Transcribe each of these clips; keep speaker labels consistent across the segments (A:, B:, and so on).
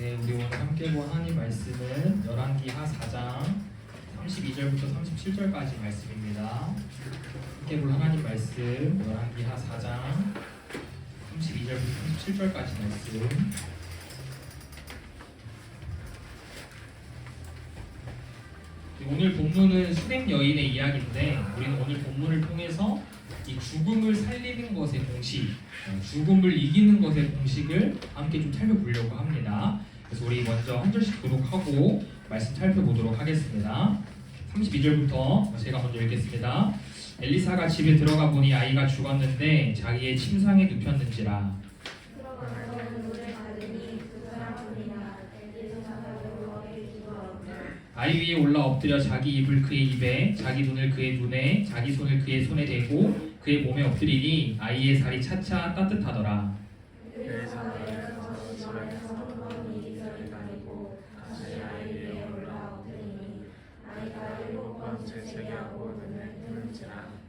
A: 네, 우리 오늘 함께 본 하나님 말씀은 열왕기하 4장 32절부터 37절까지 말씀입니다. 함께 볼 하나님 말씀 열왕기하 4장 32절부터 37절까지 말씀. 오늘 본문은 수냄 여인의 이야기인데 우리는 오늘 본문을 통해서 이 죽음을 살리는 것의 공식, 죽음을 이기는 것의 공식을 함께 좀 살펴보려고 합니다. 그래서 우리 먼저 한 절씩 교독하고 말씀 살펴보도록 하겠습니다. 32절부터 제가 먼저 읽겠습니다. 엘리사가 집에 들어가 보니 아이가 죽었는데 자기의 침상에 눕혔는지라. 아이 위에 올라 엎드려 자기 입을 그의 입에, 자기 눈을 그의 눈에, 자기 손을 그의 손에 대고 그의 몸에 엎드리니 아이의 살이 차차 따뜻하더라.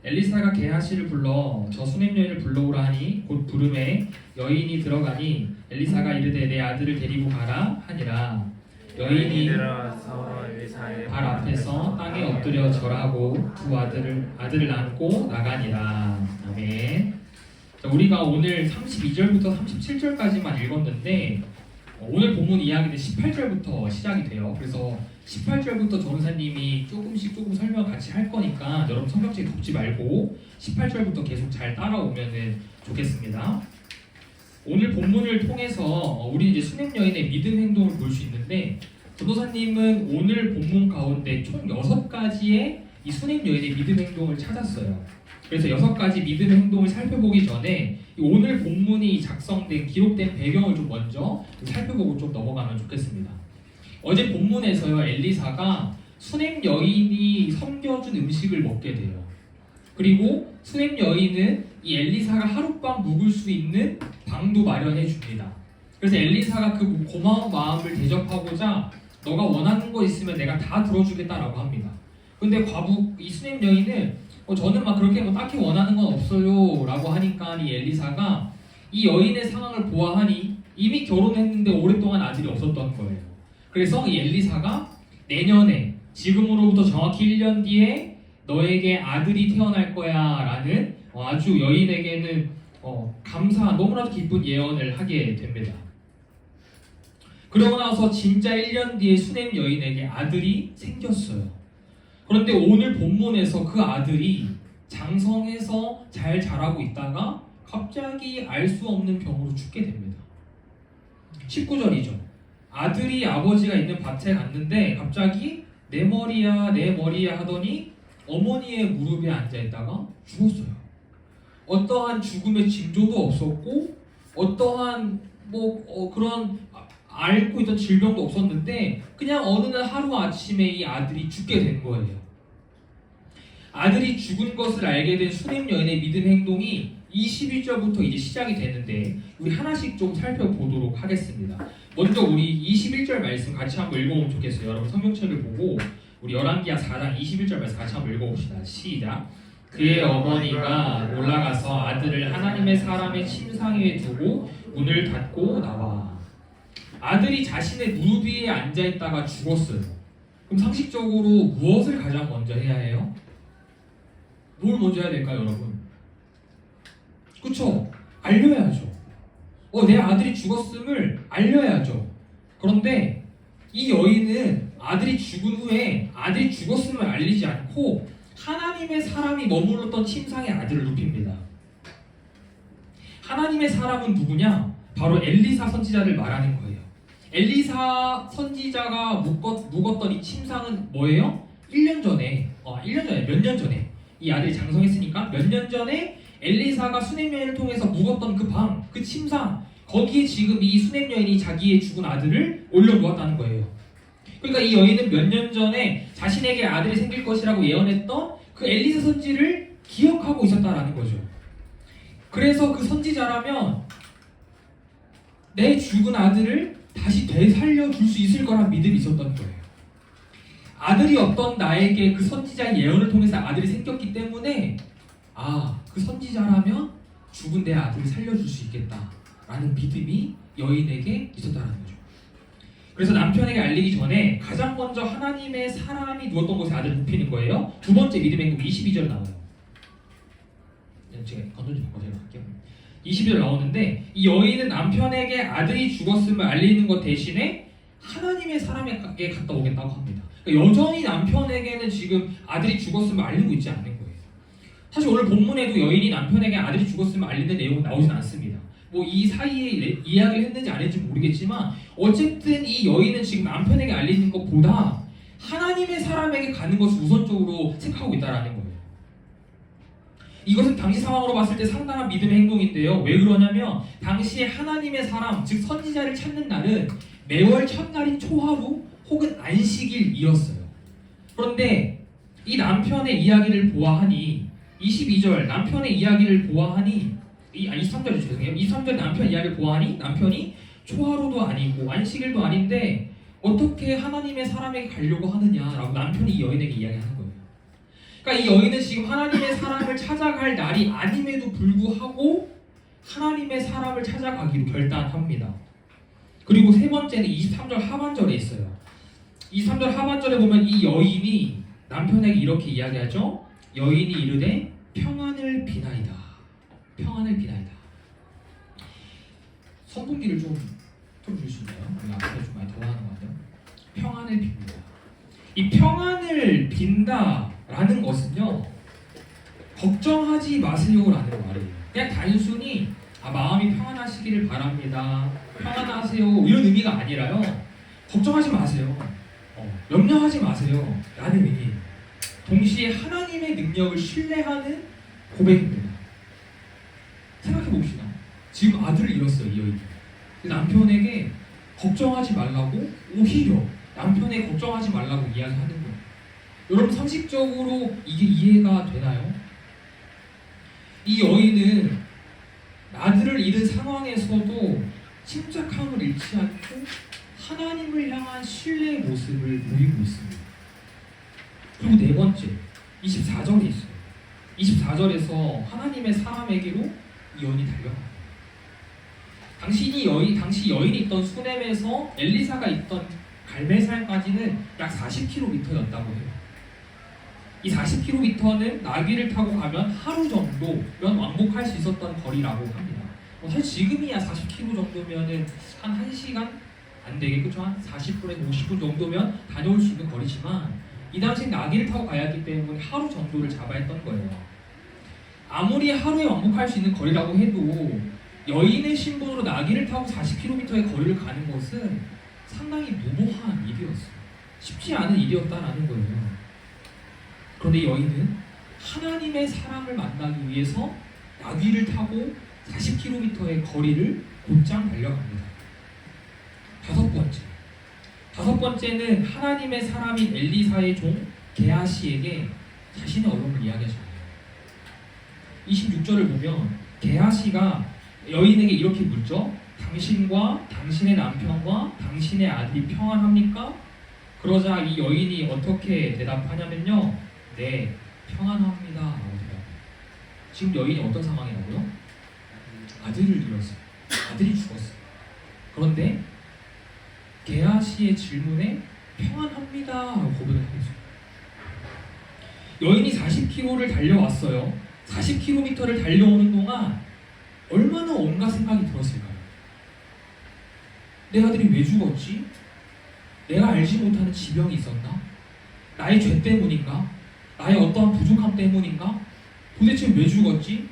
A: 엘리사가 게하시를 불러 저 수냄 여인을 불러오라 하니 곧 부름에 여인이 들어가니 엘리사가 이르되 내 아들을 데리고 가라 하니라. 여인이 발 앞에서 땅에 엎드려 절하고 두 아들을 안고 나가니라. 아멘. 자, 우리가 오늘 32절부터 37절까지만 읽었는데 오늘 본문 이야기는 18절부터 시작이 돼요. 그래서 18절부터 전사님이 조금 설명 같이 할 거니까 여러분 성경책 덮지 말고 18절부터 계속 잘 따라오면 좋겠습니다. 오늘 본문을 통해서 우리 이제 수냄 여인의 믿음 행동을 볼 수 있는데 전도사님은 오늘 본문 가운데 총 6가지의 이 수냄 여인의 믿음 행동을 찾았어요. 그래서 6가지 믿음 행동을 살펴보기 전에 오늘 본문이 작성된 기록된 배경을 좀 먼저 살펴보고 좀 넘어가면 좋겠습니다. 어제 본문에서요, 엘리사가 수냄 여인이 섬겨준 음식을 먹게 돼요. 그리고 수냄 여인은 이 엘리사가 하룻밤 묵을 수 있는 방도 마련해 줍니다. 그래서 엘리사가 그 고마운 마음을 대접하고자 너가 원하는 거 있으면 내가 다 들어주겠다라고 합니다. 근데 이 수냄 여인은 저는 막 그렇게 딱히 원하는 건 없어요 라고 하니까 이 엘리사가 이 여인의 상황을 보아하니 이미 결혼했는데 오랫동안 아들이 없었던 거예요. 그래서 이 엘리사가 내년에 지금으로부터 정확히 1년 뒤에 너에게 아들이 태어날 거야 라는 아주 여인에게는 감사한 너무나도 기쁜 예언을 하게 됩니다. 그러고 나서 진짜 1년 뒤에 수냄 여인에게 아들이 생겼어요. 그런데 오늘 본문에서 그 아들이 장성해서 잘 자라고 있다가 갑자기 알 수 없는 병으로 죽게 됩니다. 19절이죠. 아들이 아버지가 있는 밭에 갔는데 갑자기 내 머리야 내 머리야 하더니 어머니의 무릎에 앉아있다가 죽었어요. 어떠한 죽음의 징조도 없었고 어떠한 그런 앓고 있던 질병도 없었는데 그냥 어느 날 하루아침에 이 아들이 죽게 된 거예요. 아들이 죽은 것을 알게 된 수냄 여인의 믿음 행동이 21절부터 이제 시작이 되는데 우리 하나씩 좀 살펴보도록 하겠습니다. 먼저 우리 21절 말씀 같이 한번 읽어보면 좋겠어요. 여러분 성경책을 보고 우리 열왕기하 4장 21절 말씀 같이 한번 읽어봅시다. 시작. 그의 어머니가 올라가서 아들을 하나님의 사람의 침상 위에 두고 문을 닫고 나와. 아들이 자신의 무릎 위에 앉아있다가 죽었어요. 그럼 상식적으로 무엇을 가장 먼저 해야 해요? 뭘 먼저 해야 될까요, 여러분? 그쵸? 알려야죠. 내 아들이 죽었음을 알려야죠. 그런데 이 여인은 아들이 죽은 후에 아들이 죽었음을 알리지 않고 하나님의 사람이 머물렀던 침상에 아들을 눕힙니다. 하나님의 사람은 누구냐? 바로 엘리사 선지자를 말하는 거예요. 엘리사 선지자가 묵었던 이 침상은 뭐예요? 1년 전에 몇 년 전에 이 아들이 장성했으니까 몇 년 전에 엘리사가 수냄 여인을 통해서 묵었던 그 방, 그 침상, 거기에 지금 이 수냄 여인이 자기의 죽은 아들을 올려놓았다는 거예요. 그러니까 이 여인은 몇 년 전에 자신에게 아들이 생길 것이라고 예언했던 그 엘리사 선지를 기억하고 있었다라는 거죠. 그래서 그 선지자라면 내 죽은 아들을 다시 되살려줄 수 있을 거란 믿음이 있었던 거예요. 아들이 없던 나에게 그 선지자의 예언을 통해서 아들이 생겼기 때문에 그 선지자라면 죽은 내 아들을 살려줄 수 있겠다라는 믿음이 여인에게 있었다는 거죠. 그래서 남편에게 알리기 전에 가장 먼저 하나님의 사람이 누웠던 곳에 아들을 눕히는 거예요. 두 번째 믿음의 행동 22절 나와요. 제가 건전 좀 바꿔서 할게요. 22절 나오는데 이 여인은 남편에게 아들이 죽었음을 알리는 것 대신에 하나님의 사람에게 갔다 오겠다고 합니다. 그러니까 여전히 남편에게는 지금 아들이 죽었음을 알리고 있지 않는 거예요. 사실 오늘 본문에도 여인이 남편에게 아들이 죽었음을 알리는 내용은 나오진 않습니다. 뭐 이 사이에 이야기를 했는지 안 했는지 모르겠지만 어쨌든 이 여인은 지금 남편에게 알리는 것보다 하나님의 사람에게 가는 것을 우선적으로 생각하고 있다는 거예요. 이것은 당시 상황으로 봤을 때 상당한 믿음의 행동인데요. 왜 그러냐면 당시에 하나님의 사람, 즉 선지자를 찾는 날은 매월 첫날인 초하루 혹은 안식일이었어요. 그런데 이 남편의 이야기를 보아하니 22절 남편의 이야기를 보아하니 23절 죄송해요. 23절 남편 이야기를 보아하니 남편이 초하루도 아니고 안식일도 아닌데 어떻게 하나님의 사람에게 가려고 하느냐라고 남편이 이 여인에게 이야기하는 거예요. 그러니까 이 여인은 지금 하나님의 사람을 찾아갈 날이 아님에도 불구하고 하나님의 사람을 찾아가기로 결단합니다. 그리고 세 번째는 23절 하반절에 있어요. 23절 하반절에 보면 이 여인이 남편에게 이렇게 이야기하죠. 여인이 이르되 평안을 비나이다. 평안을 비나이다. 선풍기를 좀 줄 수 있나요? 앞에 좀 많이 더워하는 것 같아요. 평안을 빈다. 이 평안을 빈다라는 것은요, 걱정하지 마세요라는 말이에요. 그냥 단순히 마음이 평안하시기를 바랍니다. 평안하세요 이런 의미가 아니라요. 걱정하지 마세요. 염려하지 마세요 라는 의미예요. 동시에 하나님의 능력을 신뢰하는 고백입니다. 생각해 봅시다. 지금 아들을 잃었어요, 이 여인이. 남편에게 걱정하지 말라고 오히려 남편에게 걱정하지 말라고 이야기하는 거예요. 여러분 상식적으로 이게 이해가 되나요? 이 여인은 아들을 잃은 상황에서도 침착함을 잃지 않고 하나님을 향한 신뢰의 모습을 보이고 있습니다. 그리고 네 번째 24절에 있어요. 24절에서 하나님의 사람에게로 이 여인이 달려갑니다. 당시 여인이 있던 수넴에서 엘리사가 있던 갈멜산까지는 약 40km였다고 해요. 이 40km는 나귀를 타고 가면 하루 정도면 왕복할 수 있었던 거리라고 합니다. 사실 지금이야 40km 정도면은 한 1시간 안 되게 그쵸? 한 40분에서 50분 정도면 다녀올 수 있는 거리지만 이 당시 나귀를 타고 가야 하기 때문에 하루 정도를 잡아야 했던 거예요. 아무리 하루에 왕복할 수 있는 거리라고 해도 여인의 신분으로 나귀를 타고 40km의 거리를 가는 것은 상당히 무모한 일이었어요. 쉽지 않은 일이었다라는 거예요. 그런데 여인은 하나님의 사람을 만나기 위해서 나귀를 타고 40km의 거리를 곧장 달려갑니다. 다섯 번째는 하나님의 사람인 엘리사의 종 게하시에게 자신의 어려움을 이야기하잖아요. 26절을 보면 게하시가 여인에게 이렇게 묻죠. 당신과 당신의 남편과 당신의 아들이 평안합니까? 그러자 이 여인이 어떻게 대답하냐면요. 네, 평안합니다 라고 대답해요. 지금 여인이 어떤 상황이라고요? 아들을 잃었어요. 아들이 죽었어요. 그런데 게하시의 질문에 평안합니다 라고 고백을 하고 있어요. 여인이 40km를 달려왔어요. 40km를 달려오는 동안 얼마나 온갖 생각이 들었을까요? 내 아들이 왜 죽었지? 내가 알지 못하는 지병이 있었나? 나의 죄 때문인가? 나의 어떠한 부족함 때문인가? 도대체 왜 죽었지?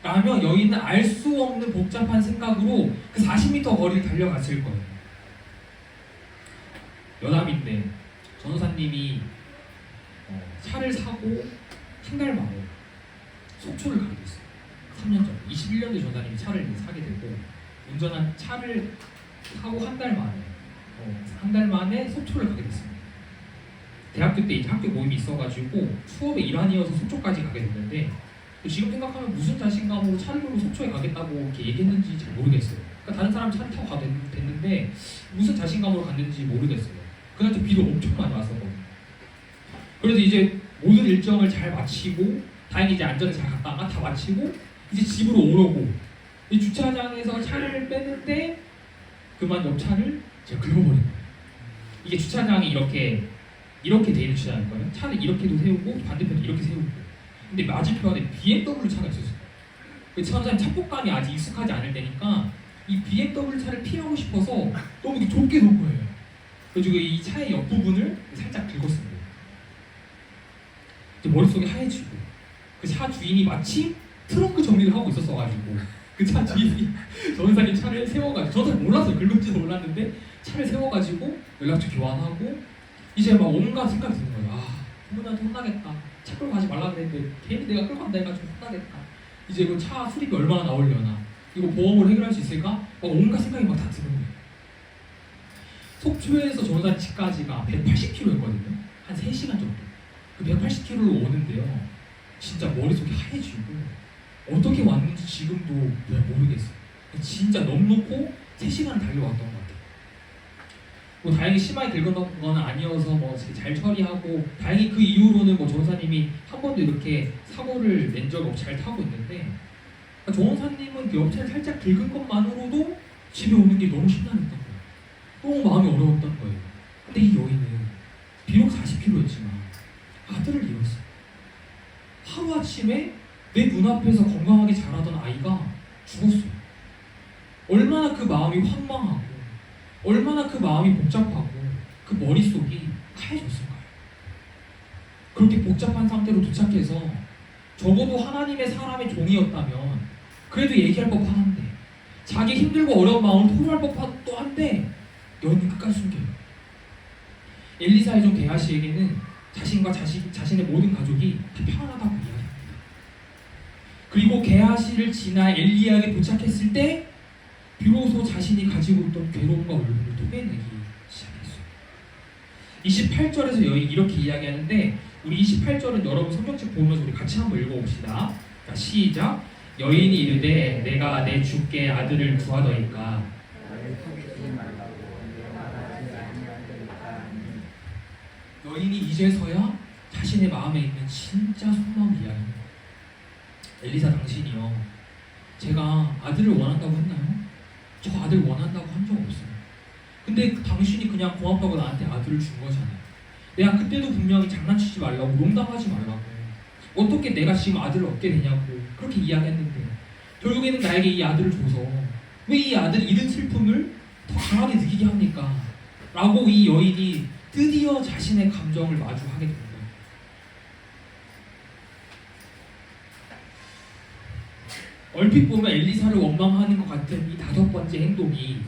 A: 라며 여인은 알 수 없는 복잡한 생각으로 그 40m 거리를 달려갔을 거예요. 여담인데 전도사님이 차를 사고 한 달 만에 속초를 가게 됐어요. 3년 전, 21년도에 전도사님이 차를 사게 되고 운전한 차를 사고 한 달 만에 속초를 가게 됐습니다. 대학교 때 이제 학교 모임이 있어가지고 수업의 일환이어서 속초까지 가게 됐는데 지금 생각하면 무슨 자신감으로 차를 몰고 속초에 가겠다고 이렇게 얘기했는지 잘 모르겠어요. 그러니까 다른 사람 차를 타고 가도 됐는데 무슨 자신감으로 갔는지 모르겠어요. 그날 또 비도 엄청 많이 왔었거든요. 그래서 이제 모든 일정을 잘 마치고 다행히 이제 안전에 잘 갔다가 다 마치고 이제 집으로 오려고 이 주차장에서 차를 뺐는데 그만 옆 차를 제가 긁어버린 거예요. 이게 주차장이 이렇게 돼 있는 주차장이거든요. 차를 이렇게도 세우고 반대편도 이렇게 세우고. 근데 맞은편에 BMW 차가 있었어요. 그 천사님 착복감이 아직 익숙하지 않을 때니까 이 BMW 차를 피하고 싶어서 너무 이렇게 좁게 놓은 거예요. 그래가지고 이 차의 옆부분을 살짝 긁었습니다. 머릿속이 하얘지고 그 차 주인이 마침 트렁크 정리를 하고 있었어가지고 그 차 주인이 전사님 차를 세워가지고 저도 잘 몰랐어요. 긁은지도 몰랐는데 차를 세워가지고 연락처 교환하고 이제 막 온갖 생각이 드는 거예요. 아, 부모님한테 혼나겠다. 차 끌고 가지 말라 그랬는데 괜히 내가 끌고 간다 해가지고 혼나겠다. 이제 그 차 수리비 얼마나 나오려나, 이거 보험으로 해결할 수 있을까? 막 온갖 생각이 막 다 드는 거예요. 속초에서 전사님 집까지가 180km였거든요. 한 3시간 정도. 그 180km로 오는데요. 진짜 머릿속이 하얘지고 어떻게 왔는지 지금도 모르겠어요. 진짜 넉넉고 3시간을 달려왔던 것 같아요. 뭐 다행히 심하게 긁은 건 아니어서 뭐 잘 처리하고, 다행히 그 이후로는 뭐 조원사님이 한 번도 이렇게 사고를 낸 적 없이 잘 타고 있는데, 조원사님은 그 옆차를 살짝 긁은 것만으로도 집에 오는 게 너무 심란했던 거예요. 너무 마음이 어려웠던 거예요. 근데 이 여인은 비록 40km였지만 아들을 잃었어요. 하루아침에 내 눈앞에서 건강하게 자라던 아이가 죽었어요. 얼마나 그 마음이 황망하고 얼마나 그 마음이 복잡하고 그 머릿속이 하얘졌을까요? 그렇게 복잡한 상태로 도착해서 적어도 하나님의 사람의 종이었다면 그래도 얘기할 법한데, 자기 힘들고 어려운 마음을 토로할 법도 한데 여인은 끝까지 숨겨요. 엘리사의 종 게하시에게는 자신과 자신의 모든 가족이 다 평안하다고 이야기합니다. 그리고 게하시를 지나 엘리야에게 도착했을 때 비로소 자신이 가지고 있던 괴로움과 울분을 토해내기 시작했어요. 28절에서 여인이 이렇게 이야기하는데, 우리 28절은 여러분 성경책 보면서 우리 같이 한번 읽어봅시다. 자, 시작. 여인이 이르되 내가 내 주께 아들을 구하더이까. 여인이 이제서야 자신의 마음에 있는 진짜 속마음을 이야기합니다. 엘리사, 당신이요, 제가 아들을 원한다고 했나요? 저 아들 원한다고 한 적 없어요. 근데 당신이 그냥 고맙다고 나한테 아들을 준 거잖아요. 내가 그때도 분명히 장난치지 말라고, 농담하지 말라고, 어떻게 내가 지금 아들을 얻게 되냐고 그렇게 이야기했는데 결국에는 나에게 이 아들을 줘서 왜 이 아들 잃은 슬픔을 더 강하게 느끼게 합니까? 라고 이 여인이 드디어 자신의 감정을 마주하게 된 거예요. 얼핏 보면 엘리사를 원망하는 것 같은 이 5번째 행동이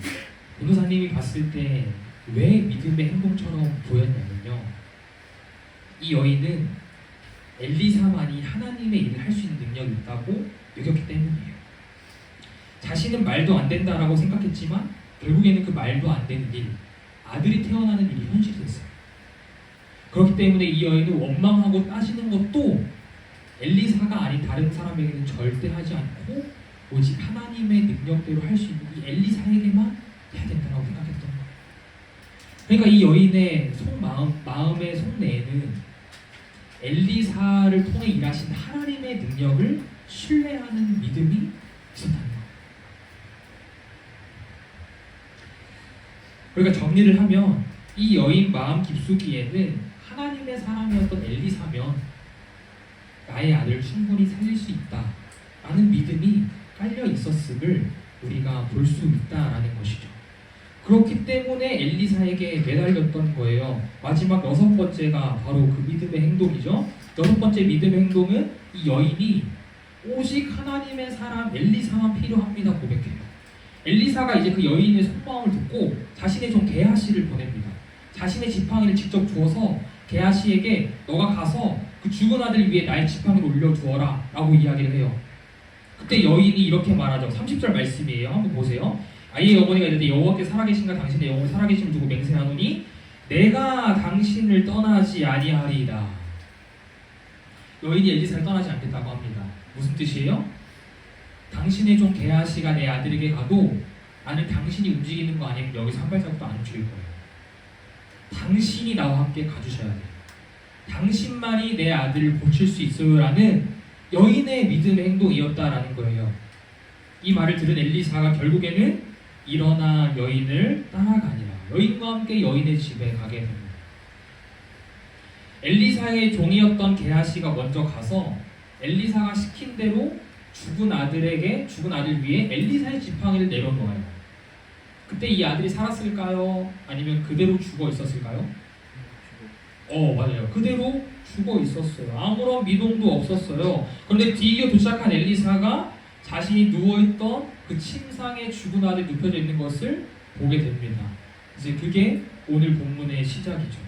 A: 변호사님이 봤을 때 왜 믿음의 행동처럼 보였냐면요, 이 여인은 엘리사만이 하나님의 일을 할 수 있는 능력이 있다고 여겼기 때문이에요. 자신은 말도 안 된다라고 생각했지만 결국에는 그 말도 안 되는 일, 아들이 태어나는 일이 현실이 됐어요. 그렇기 때문에 이 여인은 원망하고 따지는 것도 엘리사가 아닌 다른 사람에게는 절대 하지 않고 오직 하나님의 능력대로 할 수 있는 이 엘리사에게만 해야 된다고 생각했던 거예요. 그러니까 이 여인의 마음의 속내에는 엘리사를 통해 일하신 하나님의 능력을 신뢰하는 믿음이 있었다는 거예요. 그러니까 정리를 하면 이 여인 마음 깊숙이에는 하나님의 사람이었던 엘리사면 나의 아들을 충분히 살릴 수 있다라는 믿음이 깔려 있었음을 우리가 볼 수 있다라는 것이죠. 그렇기 때문에 엘리사에게 매달렸던 거예요. 마지막 6번째가 바로 그 믿음의 행동이죠. 6번째 믿음의 행동은 이 여인이 오직 하나님의 사람 엘리사만 필요합니다 고백해요. 엘리사가 이제 그 여인의 속마음을 듣고 자신의 종 게하시를 보냅니다. 자신의 지팡이를 직접 주어서 게하시에게 너가 가서 그 죽은 아들 위에 나의 지팡이를 올려주어라 라고 이야기를 해요. 그때 여인이 이렇게 말하죠. 30절 말씀이에요. 한번 보세요. 아이의 어머니가 이르되 여호와께 살아계신가 당신의 영혼을 살아계심을 두고 맹세하노니 내가 당신을 떠나지 아니하리이다. 여인이 엘리사를 떠나지 않겠다고 합니다. 무슨 뜻이에요? 당신의 종 게하시가 내 아들에게 가도 나는 당신이 움직이는 거 아니면 여기서 한 발자국도 안 움직일 거예요. 당신이 나와 함께 가주셔야 돼요. 당신만이 내 아들을 고칠 수 있어요 라는 여인의 믿음의 행동이었다라는 거예요. 이 말을 들은 엘리사가 결국에는 일어나 여인을 따라가니라. 여인과 함께 여인의 집에 가게 됩니다. 엘리사의 종이었던 게하시가 먼저 가서 엘리사가 시킨 대로 죽은 아들 위에 엘리사의 지팡이를 내려놓아요. 그때 이 아들이 살았을까요? 아니면 그대로 죽어 있었을까요? 맞아요. 그대로 죽어 있었어요. 아무런 미동도 없었어요. 그런데 뒤이어 도착한 엘리사가 자신이 누워있던 그 침상에 죽은 아들이 눕혀져 있는 것을 보게 됩니다. 이제 그게 오늘 본문의 시작이죠.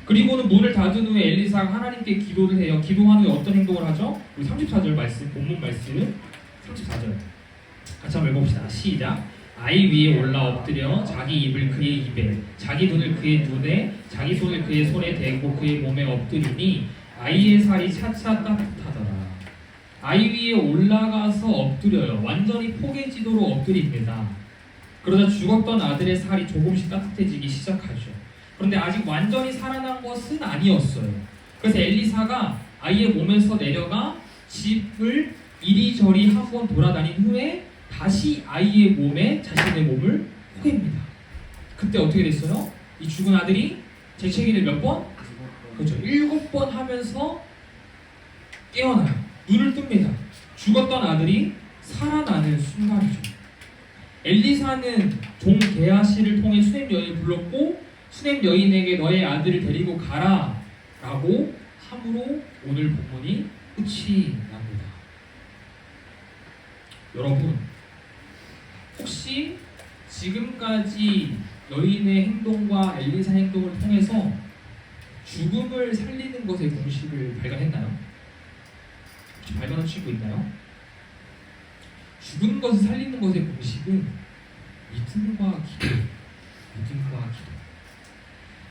A: 그리고는 문을 닫은 후에 엘리사가 하나님께 기도를 해요. 기도한 후에 어떤 행동을 하죠? 우리 34절 말씀, 본문 말씀 34절 같이 한번 읽어봅시다. 시작. 아이 위에 올라 엎드려 자기 입을 그의 입에, 자기 눈을 그의 눈에, 자기 손을 그의 손에 대고 그의 몸에 엎드리니 아이의 살이 차차 따뜻하더라. 아이 위에 올라가서 엎드려요. 완전히 포개지도록 엎드립니다. 그러자 죽었던 아들의 살이 조금씩 따뜻해지기 시작하죠. 그런데 아직 완전히 살아난 것은 아니었어요. 그래서 엘리사가 아이의 몸에서 내려가 집을 이리저리 한번 돌아다닌 후에 다시 아이의 몸에 자신의 몸을 포갭니다. 그때 어떻게 됐어요? 이 죽은 아들이 재채기를 몇 번? 그렇죠. 7번 하면서 깨어나요. 눈을 뜹니다. 죽었던 아들이 살아나는 순간이죠. 엘리사는 종 게하시를 통해 수냄 여인을 불렀고 수냄 여인에게 너의 아들을 데리고 가라 라고 함으로 오늘 본문이 끝이 납니다. 여러분, 혹시 지금까지 여인의 행동과 엘리사 행동을 통해서 죽음을 살리는 것의 공식을 발견했나요? 혹시 발견하시고 있나요? 죽은 것을 살리는 것의 공식은 믿음과 기도, 믿음과 기도.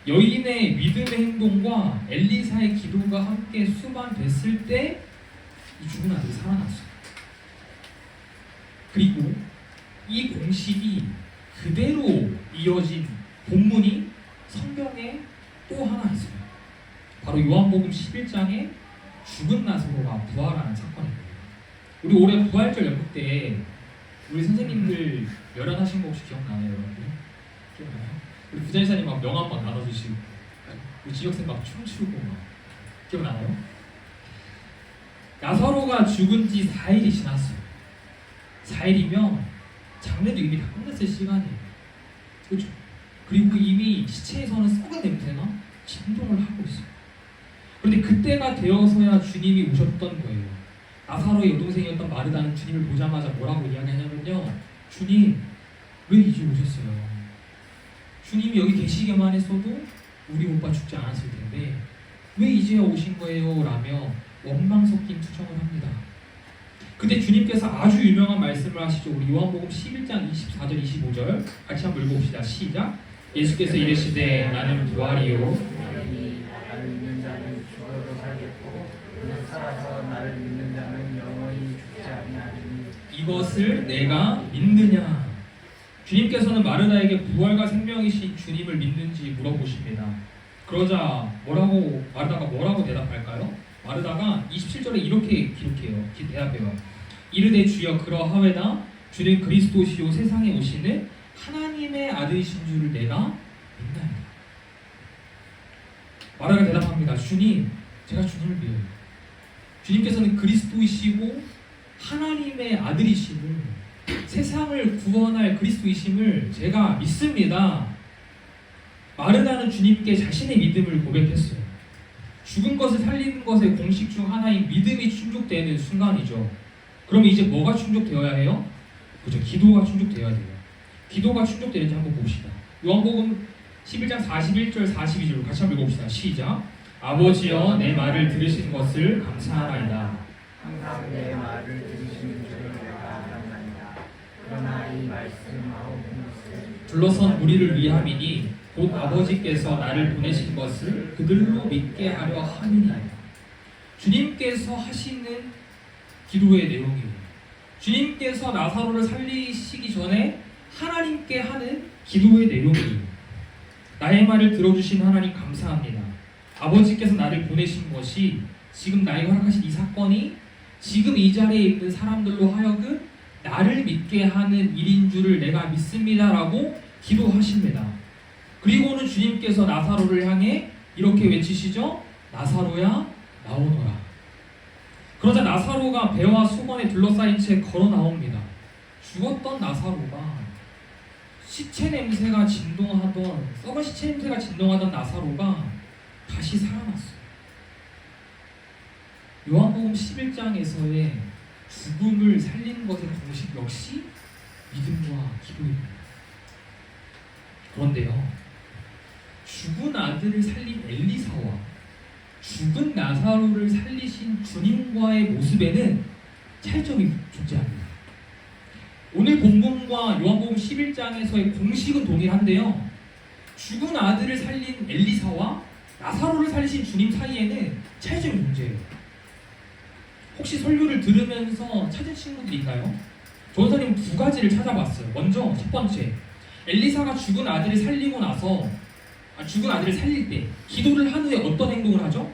A: 여인의 믿음의 행동과 엘리사의 기도가 함께 수반됐을 때 이 죽은 아들이 살아났어요. 그리고 이 공식이 그대로 이어진 본문이 성경에 또 하나 있어요. 바로 요한복음 11장에 죽은 나사로가 부활하는 사건입니다. 우리 올해 부활절 연극 때 우리 선생님들 열연하신 거 혹시 기억나요, 여러분? 기억나요? 우리 부자이사님 막 명함 막 나눠주시고 우리 지역생 막 춤추고 막 기억나요? 나사로가 죽은 지 4일이 지났어요. 4일이면 장례도 이미 다 끝났을 시간이에요. 그렇죠? 그리고 이미 시체에서는 썩은 냄새가 진동을 하고 있어요. 그런데 그때가 되어서야 주님이 오셨던 거예요. 나사로의 여동생이었던 마르다는 주님을 보자마자 뭐라고 이야기하냐면요, 주님 왜 이제 오셨어요? 주님이 여기 계시기만 했어도 우리 오빠 죽지 않았을 텐데 왜 이제야 오신 거예요? 라며 원망 섞인 투정을 합니다. 그때 주님께서 아주 유명한 말씀을 하시죠. 우리 요한복음 11장 24절 25절 같이 한번 읽어봅시다. 시작. 예수께서 이르시되 나는 부활이요
B: 나를 믿는 자는 죽어도 살겠고 살아서 나를 믿는 자는 영원히 죽지 아니하리니
A: 이것을 내가 믿느냐. 주님께서는 마르다에게 부활과 생명이신 주님을 믿는지 물어보십니다. 그러자 마르다가 뭐라고 대답할까요? 마르다가 27절에 이렇게 대답해요. 이르되 주여 그러하외다. 주는 그리스도시요 세상에 오시는 하나님의 아들이신 줄을 내가 믿나이다. 마르다가 대답합니다. 주님, 제가 주님을 믿어요. 주님께서는 그리스도이시고 하나님의 아들이시고 세상을 구원할 그리스도이심을 제가 믿습니다. 마르다는 주님께 자신의 믿음을 고백했어요. 죽은 것을 살리는 것의 공식 중 하나인 믿음이 충족되는 순간이죠. 그럼 이제 뭐가 충족되어야 해요? 그죠? 기도가 충족되어야 돼요. 기도가 충족되는지 한번 봅시다. 요한복음 11장 41절 42절 같이 한번 읽어봅시다. 시작. 아버지여 내 말을 들으신 것을 감사하나이다.
B: 항상 내 말을 들으시는 줄을 내가 알았나이다. 그러나 이 말씀하고 것을
A: 둘러선 무리를 위함이니 곧 아버지께서 나를 보내신 것을 그들로 믿게 하려 함이니이다. 주님께서 하시는 기도의 내용이에요. 주님께서 나사로를 살리시기 전에 하나님께 하는 기도의 내용이에요. 나의 말을 들어주신 하나님 감사합니다. 아버지께서 나를 보내신 것이 지금 나에게 허락하신 이 사건이 지금 이 자리에 있는 사람들로 하여금 나를 믿게 하는 일인 줄을 내가 믿습니다라고 기도하십니다. 그리고는 주님께서 나사로를 향해 이렇게 외치시죠. 나사로야 나오너라. 그러자 나사로가 배와 수건에 둘러싸인 채 걸어 나옵니다. 죽었던 나사로가 시체 냄새가 진동하던 썩은 시체 냄새가 진동하던 나사로가 다시 살아났어요. 요한복음 11장에서의 죽음을 살린 것의 공식 역시 믿음과 기도입니다. 그런데요, 죽은 아들을 살린 엘리사와 죽은 나사로를 살리신 주님과의 모습에는 차이점이 존재합니다. 오늘 본문과 요한복음 11장에서의 공식은 동일한데요, 죽은 아들을 살린 엘리사와 나사로를 살리신 주님 사이에는 차이점이 존재해요. 혹시 설교를 들으면서 찾은 친구들인가요? 전사님 두 가지를 찾아봤어요. 먼저 첫 번째, 엘리사가 죽은 아들을 살리고 나서 죽은 아들을 살릴 때 기도를 한 후에 어떤 행동을 하죠?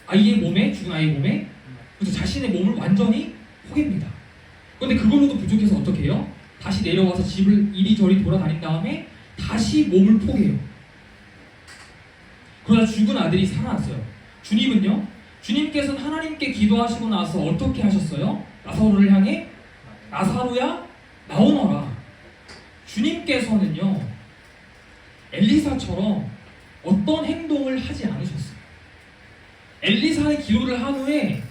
A: 죽은 아이의 몸에 그래서 자신의 몸을 완전히 포갭니다. 그런데 그걸로도 부족해서 어떻게 해요? 다시 내려와서 집을 이리저리 돌아다닌 다음에 다시 몸을 포개요. 그러다 죽은 아들이 살아났어요. 주님은요? 주님께서는 하나님께 기도하시고 나서 어떻게 하셨어요? 나사로를 향해 나사로야 나오너라. 주님께서는요, 엘리사처럼 어떤 행동을 하지 않으셨어요. 엘리사의 기도를 한 후에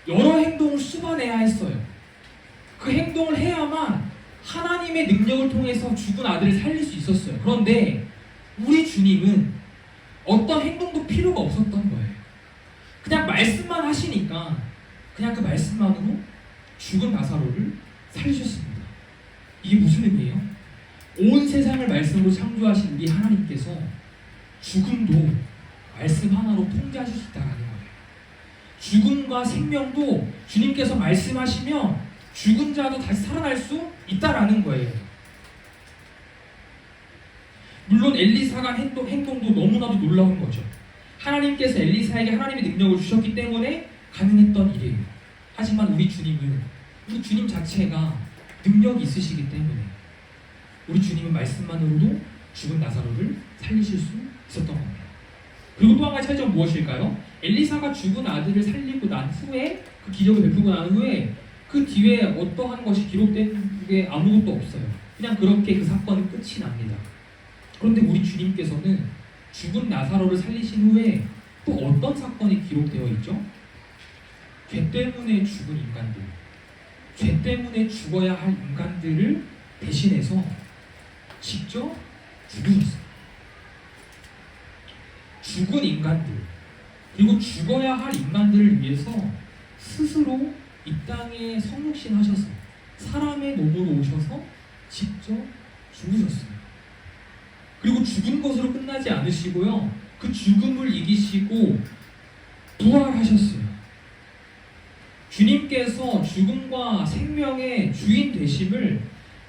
A: 여러 행동을 수반해야 했어요. 그 행동을 해야만 하나님의 능력을 통해서 죽은 아들을 살릴 수 있었어요. 그런데 우리 주님은 어떤 행동도 필요가 없었던 거예요. 그냥 말씀만 하시니까 그냥 그 말씀만으로 죽은 나사로를 살리셨습니다. 이게 무슨 의미예요? 온 세상을 말씀으로 창조하신 우리 하나님께서 죽음도 말씀 하나로 통제하실 수 있다는 거예요. 죽음과 생명도 주님께서 말씀하시면 죽은 자도 다시 살아날 수 있다라는 거예요. 물론 엘리사가 행동도 너무나도 놀라운 거죠. 하나님께서 엘리사에게 하나님의 능력을 주셨기 때문에 가능했던 일이에요. 하지만 우리 주님은, 우리 주님 자체가 능력이 있으시기 때문에 우리 주님은 말씀만으로도 죽은 나사로를 살리실 수 있었던 겁니다. 그리고 또 한 가지 차이점은 무엇일까요? 엘리사가 죽은 아들을 살리고 난 후에, 그 기적을 베푸고 난 후에 그 뒤에 어떠한 것이 기록된 게 아무것도 없어요. 그냥 그렇게 그 사건은 끝이 납니다. 그런데 우리 주님께서는 죽은 나사로를 살리신 후에 또 어떤 사건이 기록되어 있죠? 죄 때문에 죽은 인간들, 죄 때문에 죽어야 할 인간들을 대신해서 직접 죽으셨어요. 죽은 인간들, 그리고 죽어야 할 인간들을 위해서 스스로 이 땅에 성육신하셔서 사람의 몸으로 오셔서 직접 죽으셨어요. 그리고 죽은 것으로 끝나지 않으시고요, 그 죽음을 이기시고 부활하셨어요. 주님께서 죽음과 생명의 주인 되심을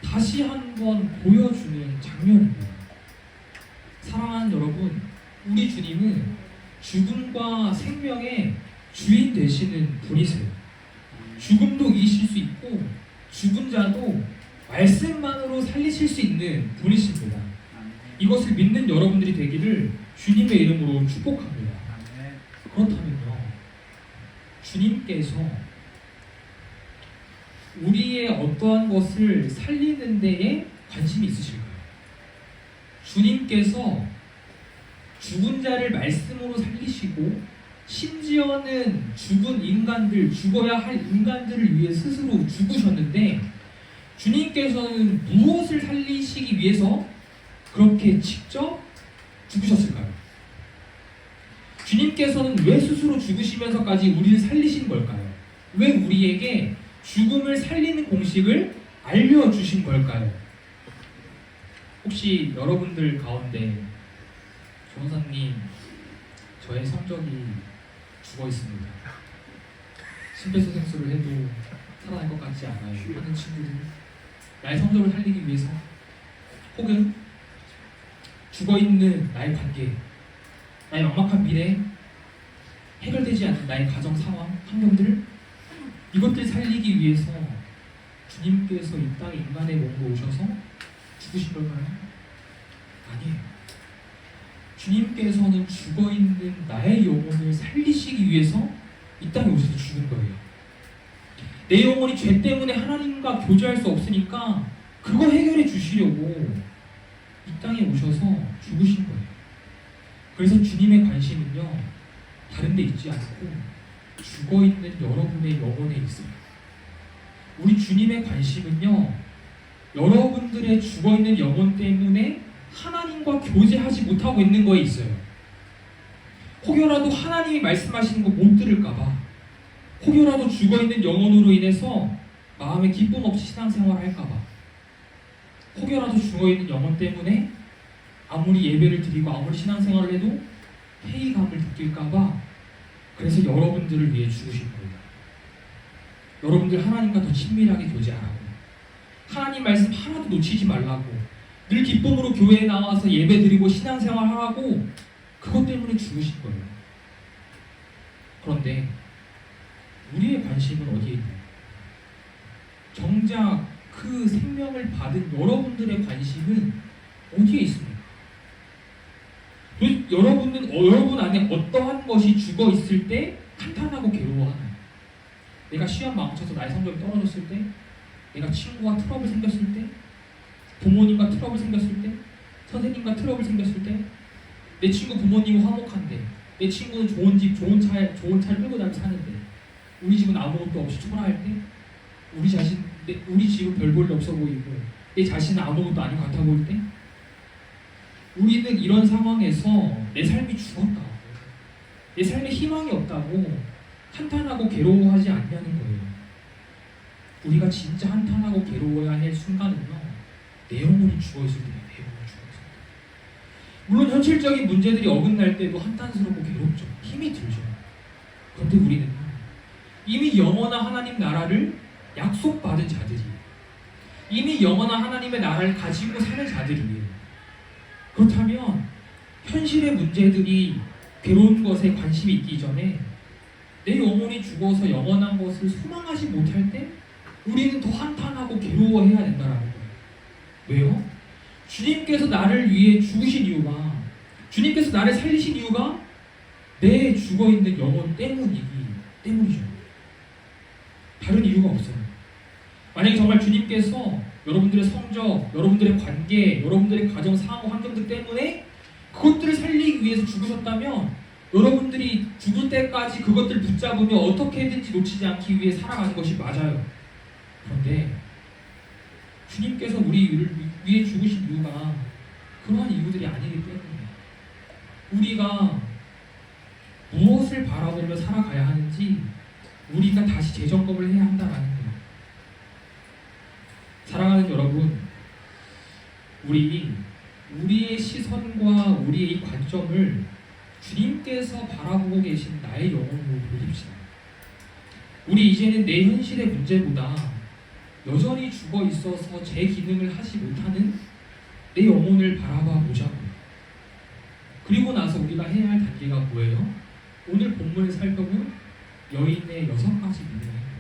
A: 다시 한번 보여주는 장면입니다. 사랑하는 여러분, 우리 주님은 죽음과 생명의 주인 되시는 분이세요. 죽음도 이기실 수 있고 죽은 자도 말씀만으로 살리실 수 있는 분이십니다. 이것을 믿는 여러분들이 되기를 주님의 이름으로 축복합니다. 그렇다면요, 주님께서 우리의 어떠한 것을 살리는 데에 관심이 있으실까요? 주님께서 죽은 자를 말씀으로 살리시고 심지어는 죽은 인간들, 죽어야 할 인간들을 위해 스스로 죽으셨는데 주님께서는 무엇을 살리시기 위해서 그렇게 직접 죽으셨을까요? 주님께서는 왜 스스로 죽으시면서까지 우리를 살리신 걸까요? 왜 우리에게 죽음을 살리는 공식을 알려주신 걸까요? 혹시 여러분들 가운데 전사님, 저의 성적이 죽어 있습니다. 심폐소생술을 해도 살아날 것 같지 않아요 하는 친구들, 나의 성적을 살리기 위해서, 혹은 죽어있는 나의 관계, 나의 막막한 미래, 해결되지 않는 나의 가정 상황, 환경들, 이것들 살리기 위해서 주님께서 이 땅에 인간의 몸으로 오셔서 죽으신 걸까요? 아니에요. 주님께서는 죽어있는 나의 영혼을 살리시기 위해서 이 땅에 오셔서 죽은 거예요. 내 영혼이 죄 때문에 하나님과 교제할 수 없으니까 그거 해결해 주시려고 이 땅에 오셔서 죽으신 거예요. 그래서 주님의 관심은요, 다른 데 있지 않고 죽어있는 여러분의 영혼에 있어요. 우리 주님의 관심은요, 여러분들의 죽어있는 영혼 때문에 하나님과 교제하지 못하고 있는 거에 있어요. 혹여라도 하나님이 말씀하시는 거 못 들을까봐, 혹여라도 죽어있는 영혼으로 인해서 마음에 기쁨 없이 신앙생활을 할까봐, 혹여라도 죽어있는 영혼 때문에 아무리 예배를 드리고 아무리 신앙생활을 해도 회의감을 느낄까봐, 그래서 여러분들을 위해 죽으신 거예요. 여러분들 하나님과 더 친밀하게 교제하라고, 하나님 말씀 하나도 놓치지 말라고, 늘 기쁨으로 교회에 나와서 예배 드리고 신앙생활 하라고, 그것 때문에 죽으신 거예요. 그런데 우리의 관심은 어디에 있나요? 정작 그 생명을 받은 여러분들의 관심은 어디에 있습니까? 여러분 안에 어떠한 것이 죽어 있을 때 탄탄하고 괴로워하나요? 내가 시험 망쳐서 나의 성적이 떨어졌을 때, 내가 친구와 트러블 생겼을 때, 부모님과 트러블 생겼을 때, 선생님과 트러블 생겼을 때, 내 친구 부모님은 화목한데, 내 친구는 좋은 집, 좋은 차를 끌고 다니며 사는데, 우리 집은 아무것도 없이 초라할 때, 우리 집은 별 볼일 없어 보이고, 내 자신은 아무것도 아닌 것 같아 보일 때, 우리는 이런 상황에서 내 삶이 죽었다고, 내 삶에 희망이 없다고 한탄하고 괴로워하지 않냐는 거예요. 우리가 진짜 한탄하고 괴로워야 할 순간은요, 내 영혼이 죽어있을 때예요. 내 영혼이 죽어있을 때. 물론 현실적인 문제들이 어긋날 때도 한탄스럽고 괴롭죠. 힘이 들죠. 그런데 우리는 이미 영원한 하나님 나라를 약속받은 자들이, 이미 영원한 하나님의 나라를 가지고 사는 자들이에요. 그렇다면 현실의 문제들이 괴로운 것에 관심이 있기 전에 내 영혼이 죽어서 영원한 것을 소망하지 못할 때 우리는 더 한탄하고 괴로워해야 된다는 거예요. 왜요? 주님께서 나를 위해 죽으신 이유가, 주님께서 나를 살리신 이유가 내 죽어있는 영혼 때문이죠. 다른 이유가 없어요. 만약에 정말 주님께서 여러분들의 성적, 여러분들의 관계, 여러분들의 가정, 사고, 환경들 때문에 그것들을 살리기 위해서 죽으셨다면 여러분들이 죽을 때까지 그것들 붙잡으며 어떻게든지 놓치지 않기 위해 살아가는 것이 맞아요. 그런데 주님께서 우리를 위해 죽으신 이유가 그러한 이유들이 아니기 때문에 우리가 무엇을 바라보며 살아가야 하는지 우리가 다시 재점검을 해야 한다는 거예요. 사랑하는 여러분, 우리의 시선과 우리의 이 관점을 주님께서 바라보고 계신 나의 영혼으로 돌립시다. 우리 이제는 내 현실의 문제보다 여전히 죽어 있어서 제 기능을 하지 못하는 내 영혼을 바라봐 보자고요. 그리고 나서 우리가 해야 할 단계가 뭐예요? 오늘 본문을 살펴본 여인의 6가지 믿음의 행동.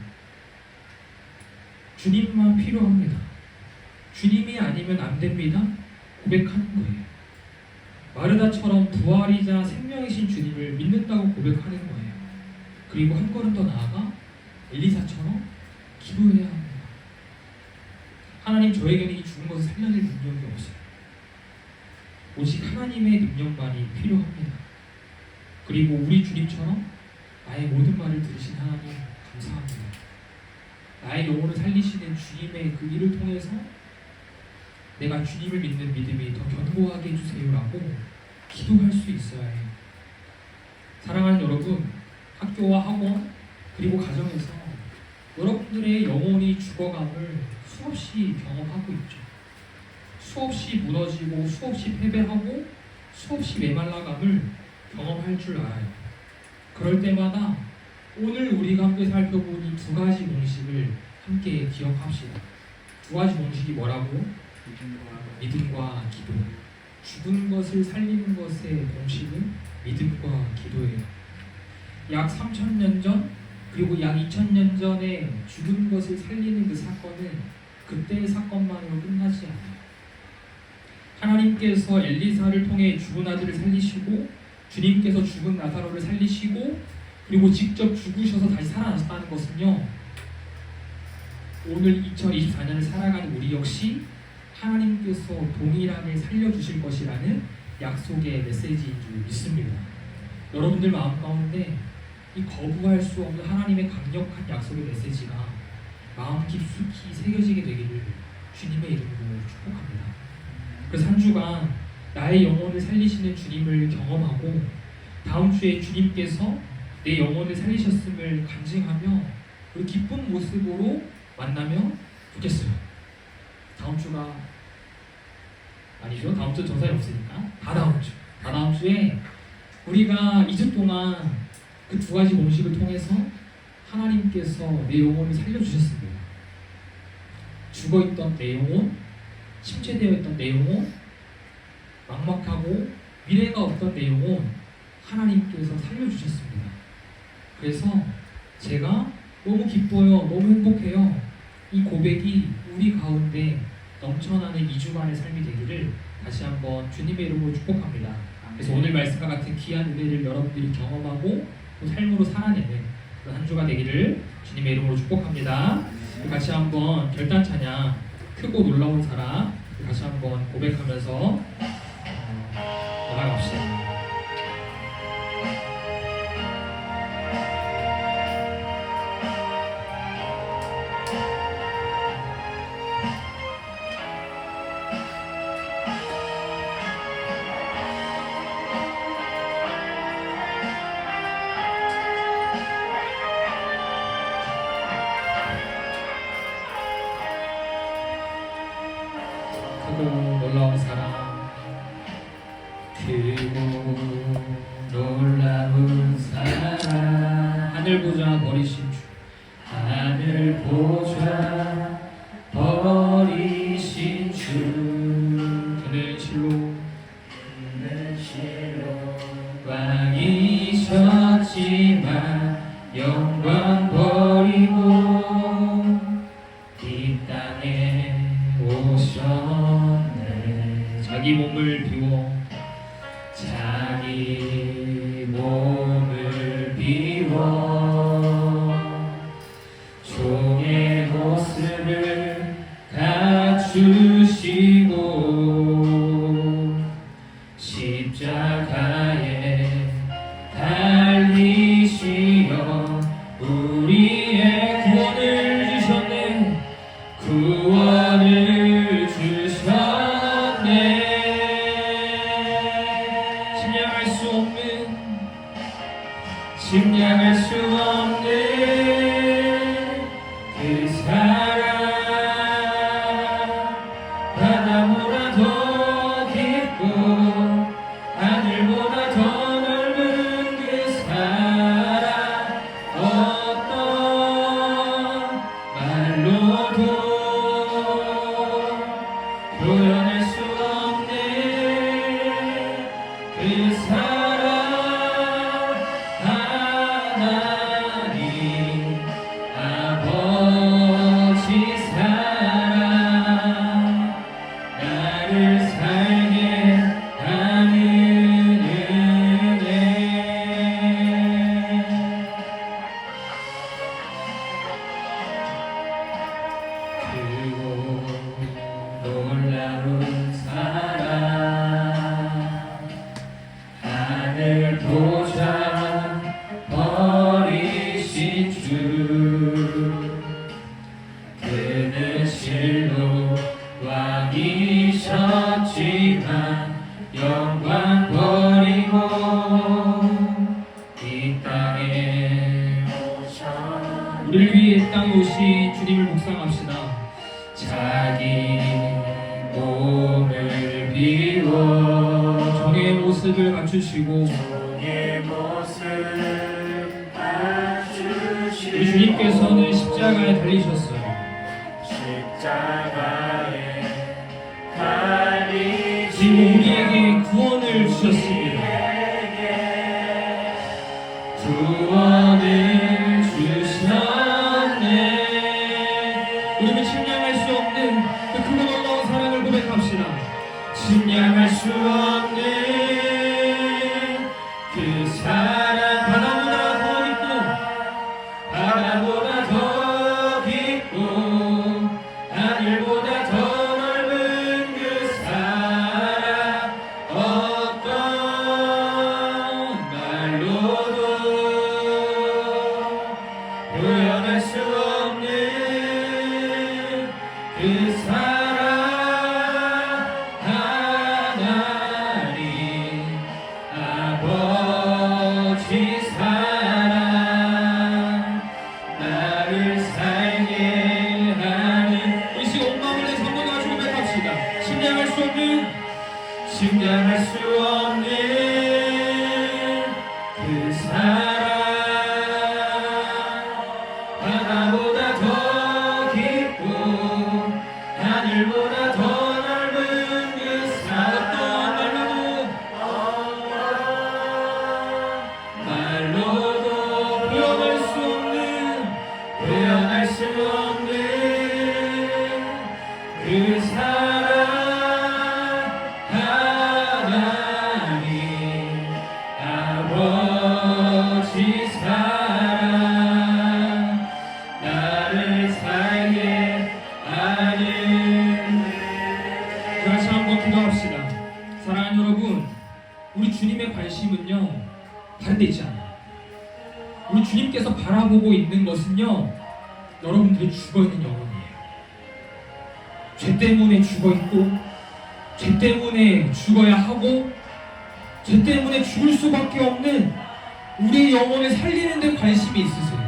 A: 주님만 필요합니다. 주님이 아니면 안 됩니다. 고백하는 거예요. 마르다처럼 부활이자 생명이신 주님을 믿는다고 고백하는 거예요. 그리고 한 걸음 더 나아가 엘리사처럼 기도해야 합니다. 하나님, 저에게는 이 죽은 것을 살려낼 능력이 없어요. 오직 하나님의 능력만이 필요합니다. 그리고 우리 주님처럼 나의 모든 말을 들으신 하나님 감사합니다. 나의 영혼을 살리시는 주님의 그 일을 통해서 내가 주님을 믿는 믿음이 더 견고하게 해주세요라고 기도할 수 있어야 해요. 사랑하는 여러분, 학교와 학원 그리고 가정에서 여러분들의 영혼이 죽어감을 수없이 경험하고 있죠. 수없이 무너지고 수없이 패배하고 수없이 메말라감을 경험할 줄 알아요. 그럴 때마다 오늘 우리가 함께 살펴본 이 2가지 공식을 함께 기억합시다. 2가지 공식이 뭐라고? 믿음과 기도. 죽은 것을 살리는 것의 공식은 믿음과 기도예요. 약 3000년 전 그리고 약 2000년 전에 죽은 것을 살리는 그 사건은 그때의 사건만으로 끝나지 않아요. 하나님께서 엘리사를 통해 죽은 아들을 살리시고 주님께서 죽은 나사로를 살리시고 그리고 직접 죽으셔서 다시 살아나셨다는 것은요, 오늘 2024년을 살아가는 우리 역시 하나님께서 동일하게 살려주실 것이라는 약속의 메시지인 줄 믿습니다. 여러분들 마음 가운데 이 거부할 수 없는 하나님의 강력한 약속의 메시지가 마음 깊숙이 새겨지게 되기를 주님의 이름으로 축복합니다. 그래서 한 주간 나의 영혼을 살리시는 주님을 경험하고 다음 주에 주님께서 내 영혼을 살리셨음을 간증하며 우리 기쁜 모습으로 만나면 좋겠어요. 다음 주가 아니죠. 다음 주 정상이 없으니까 다 다음 주에 우리가 2주 동안 그 두 가지 공식을 통해서 하나님께서 내 영혼을 살려주셨습니다. 죽어있던 내 영혼, 침체되어 있던 내 영혼, 막막하고 미래가 없던 내 영혼 하나님께서 살려주셨습니다. 그래서 제가 너무 기뻐요. 너무 행복해요. 이 고백이 우리 가운데 넘쳐나는 2주간의 삶이 되기를 다시 한번 주님의 이름으로 축복합니다. 그래서 오늘 말씀과 같은 귀한 은혜를 여러분들이 경험하고 또 삶으로 살아내는 그런 한 주가 되기를 주님의 이름으로 축복합니다. 같이 한번 결단 찬양 크고 놀라운 사랑 다시 한번 고백하면서 나아갑시다. 놀라운 사랑 크고 놀라운 사랑 하늘 보좌 버리신 주 하늘 보좌 버리신 주 그는 실로 왕이셨지만 영광 버리고 이 땅에 오셨네. 자기 몸을 비워 자기 몸을 비워 종의 모습을 갖추시고 십자가에 달리시어 우리의 구원을 주셨네. 구원을 주셨네. 침략할 수 없는 그 사랑 바다보다 더 깊고 하늘보다 더 넓은 그 사랑 어떤 말로도 표현할 수 없는 그 사랑 하나님 아버지 사랑 나를 살게 하는 은혜 크고 놀라운 사랑 하늘 보좌 버리신 주 그는 실로 왕이셨지만 영광 버리고 이 땅에 우리를 위해 이 땅에 오신 주님을 묵상합시다. 자기 몸을 비워 종의 모습을 갖추시고 우리 주님께서는 십자가에 달리셨어요. 그리고 우리에게 구원을 주셨습니다. 구원을 주셨네. 우리는 침략할 수 없는 그 크고 놀라운 사랑을 고백합시다. 침략 우리 주님의 관심은요 다른 데 있지 않아요. 우리 주님께서 바라보고 있는 것은요 여러분들이 죽어있는 영혼이에요. 죄 때문에 죽어있고 죄 때문에 죽어야 하고 죄 때문에 죽을 수밖에 없는 우리의 영혼을 살리는 데 관심이 있으세요.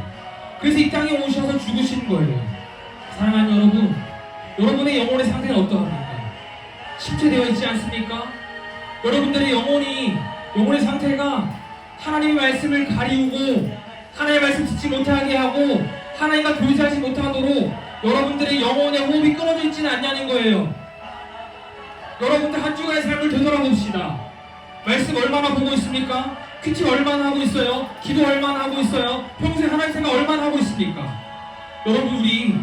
A: 그래서 이 땅에 오셔서 죽으신 거예요. 사랑하는 여러분, 여러분의 영혼의 상태는 어떠합니까? 심체되어 있지 않습니까? 여러분들의 영혼의 상태가 하나님의 말씀을 가리우고 하나님의 말씀 듣지 못하게 하고 하나님과 교제하지 못하도록 여러분들의 영혼의 호흡이 끊어져 있지는 않냐는 거예요. 여러분들 한 주간의 삶을 되돌아봅시다. 말씀 얼마나 보고 있습니까? 큐티 얼마나 하고 있어요? 기도 얼마나 하고 있어요? 평소에 하나님 생각 얼마나 하고 있습니까? 여러분 우리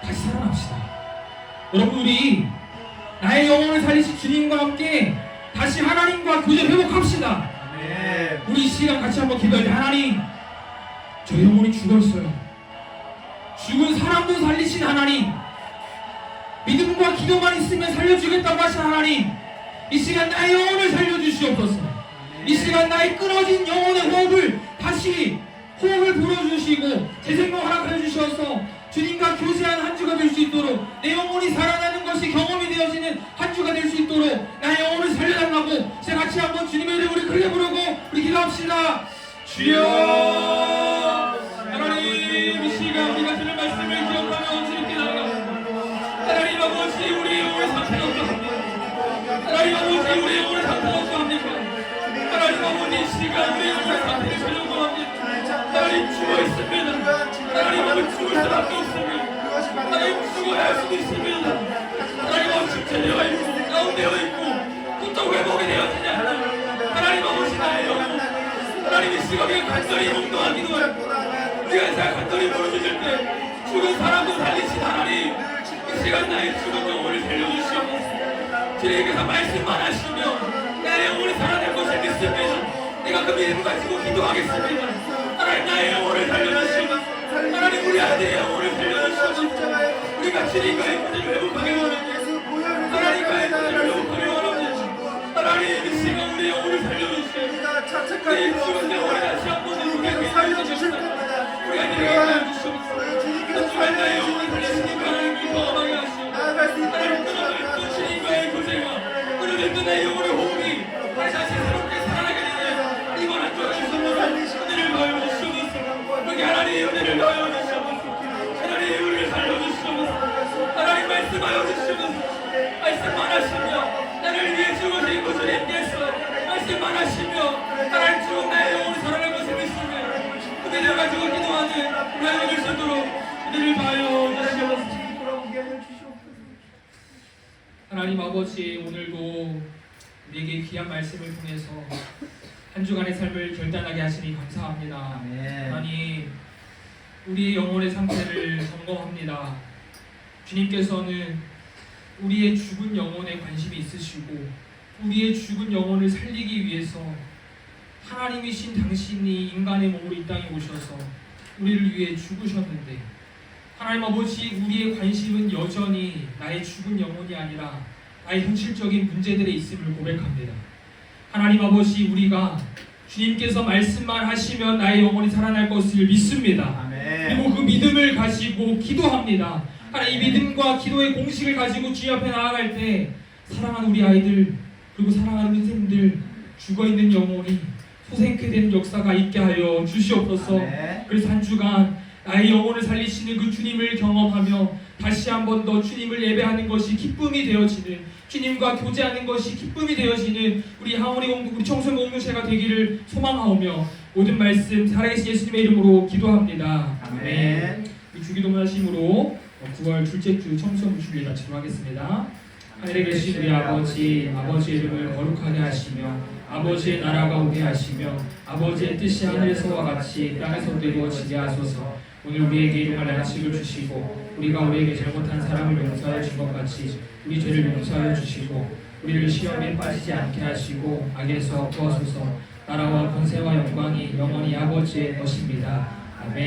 A: 다시 살아납시다. 여러분 우리 나의 영혼을 살리신 주님과 함께 다시 하나님과 교제 회복합시다.
B: 네.
A: 우리 이 시간 같이 한번 기도할 때 하나님 저 영혼이 죽었어요. 죽은 사람도 살리신 하나님, 믿음과 기도만 있으면 살려주겠다고 하신 하나님, 이 시간 나의 영혼을 살려주시옵소서. 이 시간 나의 끊어진 영혼의 호흡을 다시 호흡을 불어주시고 재생명 허락해 주셔서 주님과 교제한 한 주가 될 수 있도록 내 영혼이 살아나는 것이 경험이 되어지는 한 주가 될 수 있도록 나의 영혼을 살려달라고 이제 같이 한번 주님의 이름 우리 크게 부르고 우리 기도합시다. 주여 하나님 이 시간 우리가 들은 말씀을 기억하며 주님께 나아갑니다. 하나님 아버지 우리의 영혼의 상태가 어떠합니까? 하나님 아버지 우리의 영혼의 상태가 어떠합니까? 하나님 아버지 이 시간 우리의 영혼의 상태를 살려고합니다. 하나님 죽어있습니다. 하나님 아버지 죽을 수밖에 없습니다. 하나님 죽어야 할 수도 있습니다. 하나님 아버지 침체되어 있고 다운되어 있고 또 회복이 되어지지 않는 하나님 아버지 나의 영혼 하나님 이 시간 우리가 간절히 용도하기도 하고 우리가 잘 간절히 보여주실 때 죽은 사람도 살리신 하나님 이 시간 나의 죽은 영혼을 살려주시옵소서. 주님께서 말씀만 하시면 나의 영혼이 살아날 것을 믿습니다. 내가 그 믿음 가지고 기도하겠습니다. 하나님 나의 영혼을 살려주시옵소서. 하나님 우리 아들의 영혼을 살려주시옵소서. 우리가 주님과의 관계를 회복하게 원합니다. 하나님과의 관계를 회복하게 원합니다. 하나님 이 시간 우리 영혼을 살려주시옵소서. 우리 죽은 영혼을 다시 한번 회복하게 살려주시옵소서. 우리 아들에게 살려주시옵소서. 주말 나의 영혼을 살려주시니까 하나님을 경험하게 하시옵소서. 하나님 끊어졌던 주님과의 교제가 끊어졌던 나의 영혼의 호흡이 다시 새롭게 살아나게 되는 이번 한 주가 주셔서 은혜를 더하여 주시옵소서. 여기 하나님 은혜를 더하여 주시옵소서. 하나님 우리를 살려주시옵소서. 하나님 말씀하여 주시옵소서. 말씀만 하시며 나를 위해 죽으신 그 주님께서 말씀만 하시며 하나님 죽은 나의 영혼을 살아날 것을 믿습니다. 그대를 가지고 기도하는 우리 하나님 될 수 있도록 은혜를 더하여 주시옵소서. 하나님 아버지 오늘도 우리에게 귀한 말씀을 통해서 한 주간의 삶을 결단하게 하시니 감사합니다. 하나님 우리의 영혼의 상태를 점검합니다. 주님께서는 우리의 죽은 영혼에 관심이 있으시고 우리의 죽은 영혼을 살리기 위해서 하나님이신 당신이 인간의 몸으로 이 땅에 오셔서 우리를 위해 죽으셨는데 하나님 아버지 우리의 관심은 여전히 나의 죽은 영혼이 아니라 나의 현실적인 문제들에 있음을 고백합니다. 하나님 아버지 우리가 주님께서 말씀만 하시면 나의 영혼이 살아날 것을 믿습니다. 그리고 그 믿음을 가지고 기도합니다. 하나님 이 믿음과 기도의 공식을 가지고 주님 앞에 나아갈 때 사랑하는 우리 아이들 그리고 사랑하는 선생님들 죽어있는 영혼이 소생케 되는 역사가 있게 하여 주시옵소서. 그래서 한 주간 나의 영혼을 살리시는 그 주님을 경험하며 다시 한 번 더 주님을 예배하는 것이 기쁨이 되어지는 주님과 교제하는 것이 기쁨이 되어지는 우리 하원이 우리 청소년 공동체가 되기를 소망하오며 모든 말씀 살아계신 예수님의 이름으로 기도합니다. 아멘. 이 주기도 말씀으로 9월 둘째 주 청소년 주일 마치도록 하겠습니다. 하늘에 계신 우리 아버지, 아버지의 이름을 거룩하게 하시며 아버지의 나라가 오게 하시며 아버지의 뜻이 하늘에서와 같이 땅에서도 이루어지게 하소서. 오늘 우리에게 일용할 양식을 주시고 우리가 우리에게 잘못한 사람을 용서하여 준 것 같이 우리 죄를 용서하여 주시고 우리를 시험에 빠지지 않게 하시고 악에서 구하소서. 나라와 권세와 영광이 영원히 아버지의 것입니다. 아멘.